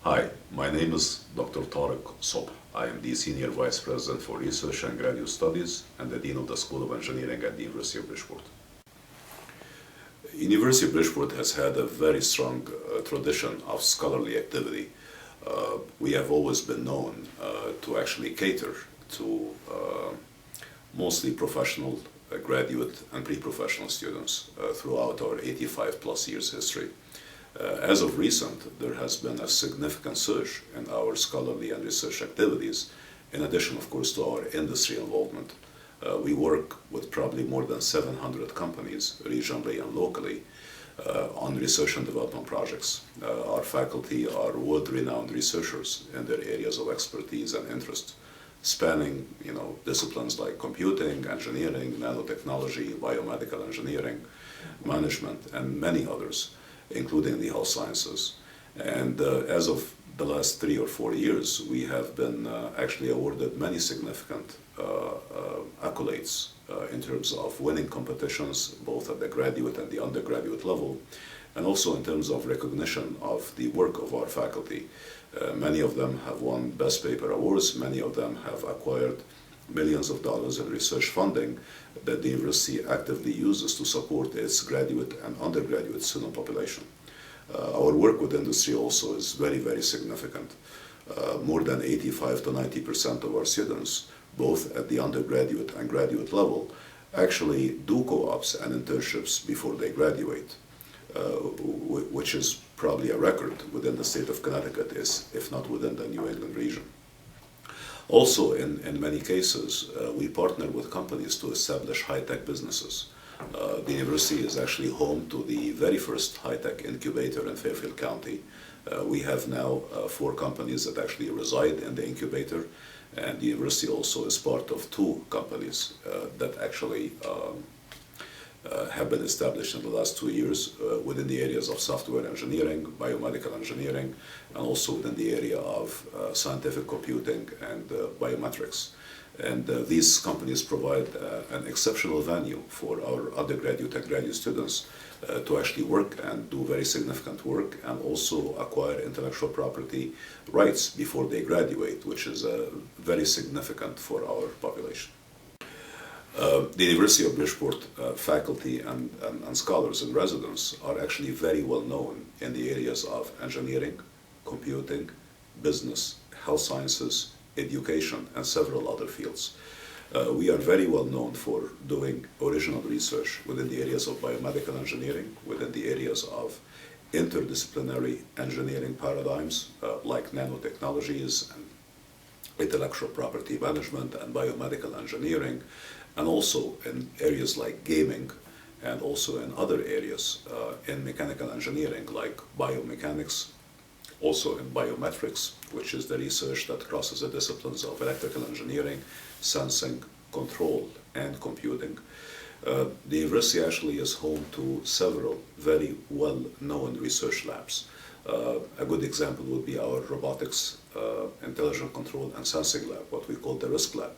Hi, my name is Dr. Tarek Sobh. I am the Senior Vice President for Research and Graduate Studies and the Dean of the School of Engineering at the University of Bridgeport. University of Bridgeport has had a very strong tradition of scholarly activity. We have always been known to actually cater to mostly professional, graduate and pre-professional students throughout our 85 plus years history. As of recent, there has been a significant surge in our scholarly and research activities, in addition, of course, to our industry involvement. We work with probably more than 700 companies, regionally and locally, on research and development projects. Our faculty are world-renowned researchers in their areas of expertise and interest, spanning disciplines like computing, engineering, nanotechnology, biomedical engineering, management, and many others, including the health sciences. And as of the last 3 or 4 years, we have been actually awarded many significant accolades in terms of winning competitions, both at the graduate and the undergraduate level, and also in terms of recognition of the work of our faculty. Many of them have won Best Paper awards, many of them have acquired millions of dollars in research funding that the university actively uses to support its graduate and undergraduate student population. Our work with industry also is very, very significant. More than 85 to 90% of our students, both at the undergraduate and graduate level, actually do co-ops and internships before they graduate, which is probably a record within the state of Connecticut, if not within the New England region. Also, in many cases, we partner with companies to establish high-tech businesses. The university is actually home to the very first high-tech incubator in Fairfield County. We have now 4 companies that actually reside in the incubator, and the university also is part of 2 companies that actually have been established in the last 2 years within the areas of software engineering, biomedical engineering, and also within the area of scientific computing and biometrics. And these companies provide an exceptional venue for our undergraduate and graduate students to actually work and do very significant work and also acquire intellectual property rights before they graduate, which is very significant for our population. The University of Bridgeport faculty and scholars and residents are actually very well known in the areas of engineering, computing, business, health sciences, education, and several other fields. We are very well known for doing original research within the areas of biomedical engineering, within the areas of interdisciplinary engineering paradigms like nanotechnologies and intellectual property management and biomedical engineering, and also in areas like gaming, and also in other areas in mechanical engineering like biomechanics, also in biometrics, which is the research that crosses the disciplines of electrical engineering, sensing, control, and computing. The university actually is home to several very well-known research labs. A good example would be our robotics, intelligent control and sensing lab, what we call the RISC lab,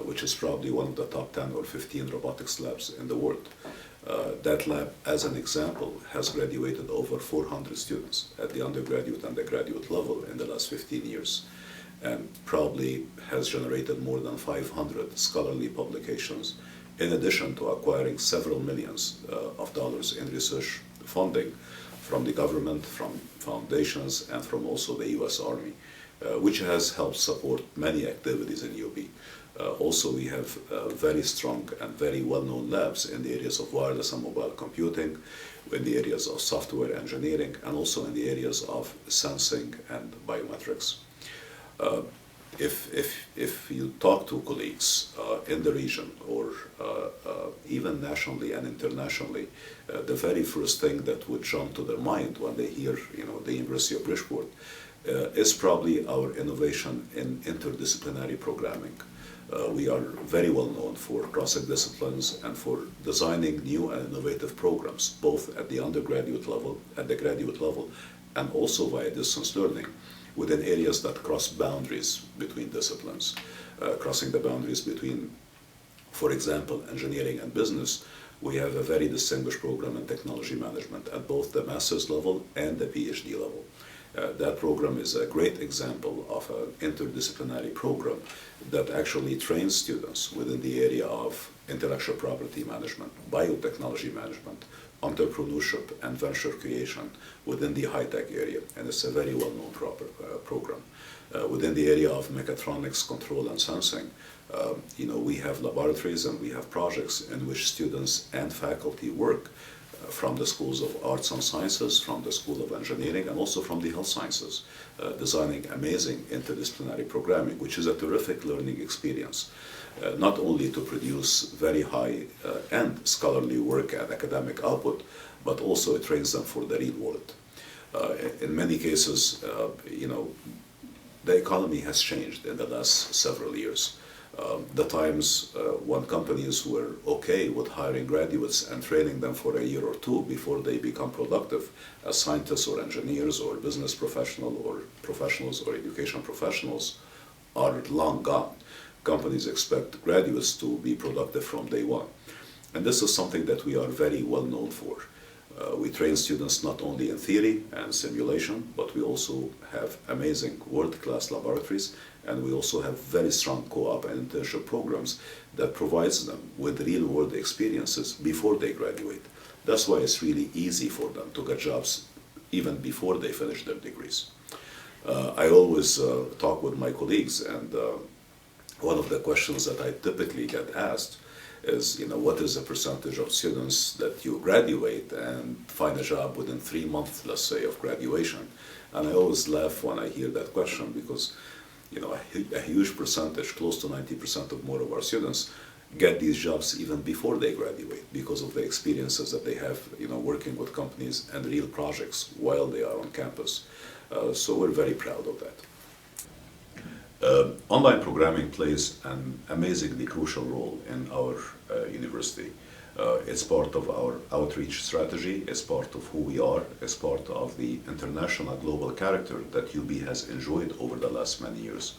which is probably one of the top 10 or 15 robotics labs in the world. That lab, as an example, has graduated over 400 students at the undergraduate and the graduate level in the last 15 years, and probably has generated more than 500 scholarly publications, in addition to acquiring several millions of dollars in research funding from the government, from foundations, and from also the US Army, which has helped support many activities in UB. Also, we have very strong and very well-known labs in the areas of wireless and mobile computing, in the areas of software engineering, and also in the areas of sensing and biometrics. If you talk to colleagues in the region or even nationally and internationally, the very first thing that would jump to their mind when they hear the University of Bridgeport is probably our innovation in interdisciplinary programming. We are very well known for crossing disciplines and for designing new and innovative programs, both at the undergraduate level, at the graduate level, and also via distance learning within areas that cross boundaries between disciplines. Crossing the boundaries between, for example, engineering and business, we have a very distinguished program in technology management at both the master's level and the PhD level. That program is a great example of an interdisciplinary program that actually trains students within the area of intellectual property management, biotechnology management, entrepreneurship, and venture creation within the high-tech area, and it's a very well-known program. Within the area of mechatronics, control, and sensing, we have laboratories and we have projects in which students and faculty work from the schools of arts and sciences, from the School of Engineering, and also from the health sciences, designing amazing interdisciplinary programming, which is a terrific learning experience, not only to produce very high-end scholarly work and academic output, but also it trains them for the real world. In many cases, the economy has changed in the last several years. The times when companies were okay with hiring graduates and training them for a year or two before they become productive as scientists or engineers or business professionals or education professionals are long gone. Companies expect graduates to be productive from day one. And this is something that we are very well known for. We train students not only in theory and simulation, but we also have amazing world-class laboratories, and we also have very strong co-op and internship programs that provides them with real-world experiences before they graduate. That's why it's really easy for them to get jobs even before they finish their degrees. I always talk with my colleagues, and one of the questions that I typically get asked is, what is the percentage of students that you graduate and find a job within 3 months, let's say, of graduation? And I always laugh when I hear that question because, a huge percentage, close to 90% of more of our students, get these jobs even before they graduate because of the experiences that they have, working with companies and real projects while they are on campus. So we're very proud of that. Online programming plays an amazingly crucial role in our university. It's part of our outreach strategy, it's part of who we are, it's part of the international global character that UB has enjoyed over the last many years.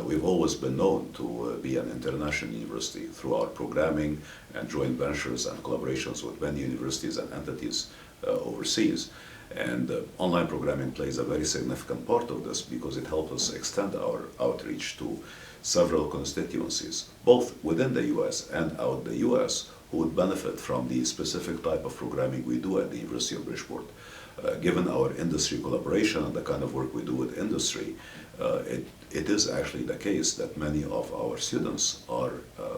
We've always been known to be an international university through our programming and joint ventures and collaborations with many universities and entities overseas. And online programming plays a very significant part of this because it helps us extend our outreach to several constituencies, both within the US and out the US, who would benefit from the specific type of programming we do at the University of Bridgeport. Given our industry collaboration and the kind of work we do with industry, it is actually the case that many of our students are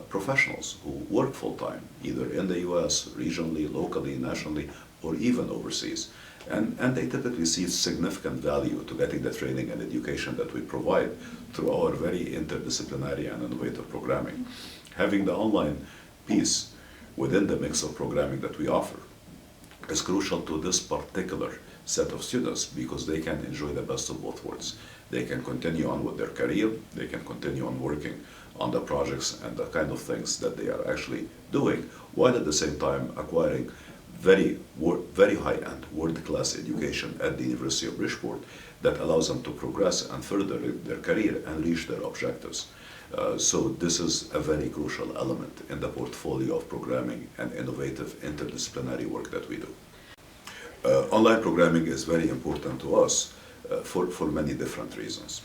professionals who work full-time, either in the US, regionally, locally, nationally, or even overseas. And they typically see significant value to getting the training and education that we provide through our very interdisciplinary and innovative programming. Having the online piece within the mix of programming that we offer is crucial to this particular set of students because they can enjoy the best of both worlds. They can continue on with their career, they can continue on working on the projects and the kind of things that they are actually doing, while at the same time acquiring very high-end, world-class education at the University of Bridgeport that allows them to progress and further their career and reach their objectives. So this is a very crucial element in the portfolio of programming and innovative interdisciplinary work that we do. Online programming is very important to us for many different reasons.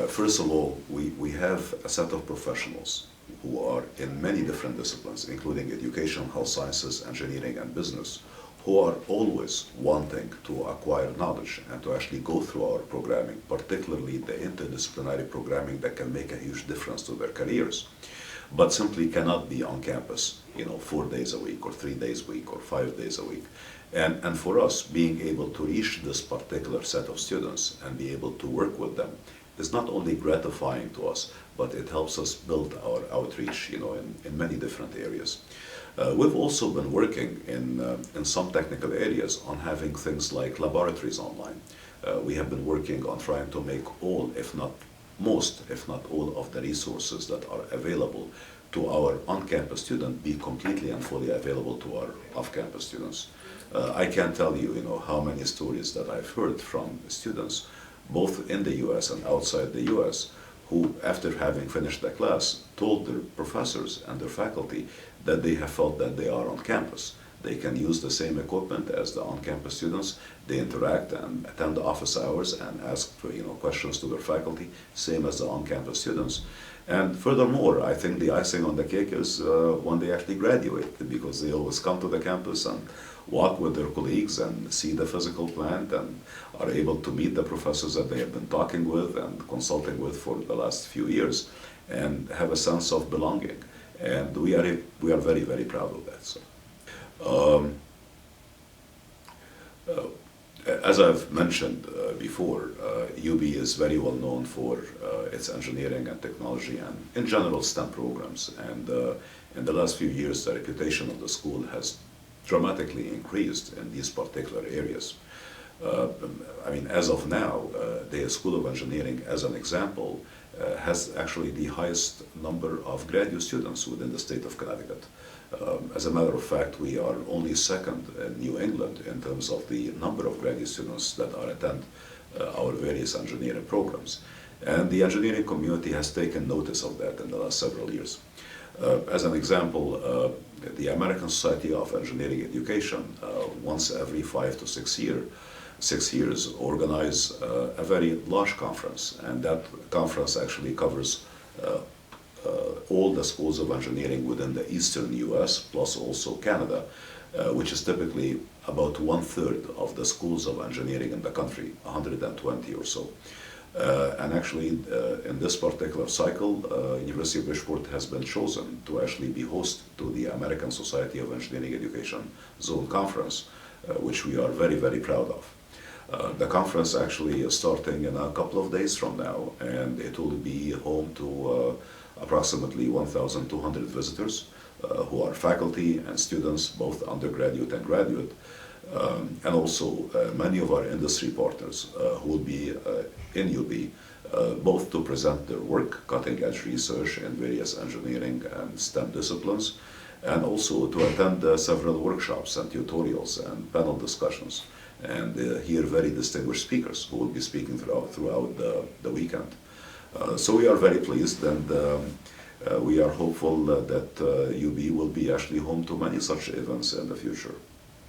First of all, we have a set of professionals who are in many different disciplines, including education, health sciences, engineering, and business, who are always wanting to acquire knowledge and to actually go through our programming, particularly the interdisciplinary programming that can make a huge difference to their careers, but simply cannot be on campus, 4 days a week, or 3 days a week, or 5 days a week. And for us, being able to reach this particular set of students and be able to work with them is not only gratifying to us, but it helps us build our outreach, in many different areas. We've also been working in some technical areas on having things like laboratories online. We have been working on trying to make all, if not most, if not all of the resources that are available to our on-campus students be completely and fully available to our off-campus students. I can't tell you, how many stories that I've heard from students, both in the US and outside the US, who, after having finished the class, told their professors and their faculty that they have felt that they are on campus, They can use the same equipment as the on-campus students. They interact and attend office hours and ask questions to their faculty, same as the on-campus students. And furthermore, I think the icing on the cake is when they actually graduate, because they always come to the campus and walk with their colleagues and see the physical plant and are able to meet the professors that they have been talking with and consulting with for the last few years, and have a sense of belonging. And we are very, very proud of that. So, as I've mentioned before, UB is very well known for its engineering and technology and, in general, STEM programs. And in the last few years, the reputation of the school has dramatically increased in these particular areas. As of now, the School of Engineering, as an example, has actually the highest number of graduate students within the state of Connecticut. As a matter of fact, we are only second in New England in terms of the number of graduate students that attend our various engineering programs. And the engineering community has taken notice of that in the last several years. As an example, the American Society of Engineering Education, once every 5 to 6 years, organize a very large conference, and that conference actually covers all the schools of engineering within the eastern US, plus also Canada, which is typically about 1/3 of the schools of engineering in the country, 120 or so. And actually, in this particular cycle, University of Bridgeport has been chosen to actually be host to the American Society of Engineering Education Zone Conference, which we are very, very proud of. The conference actually is starting in a couple of days from now, and it will be home to approximately 1,200 visitors who are faculty and students, both undergraduate and graduate, and also many of our industry partners who will be in UB, both to present their work, cutting-edge research in various engineering and STEM disciplines, and also to attend several workshops and tutorials and panel discussions, and hear very distinguished speakers who will be speaking throughout the weekend. So we are very pleased, and we are hopeful that UB will be actually home to many such events in the future.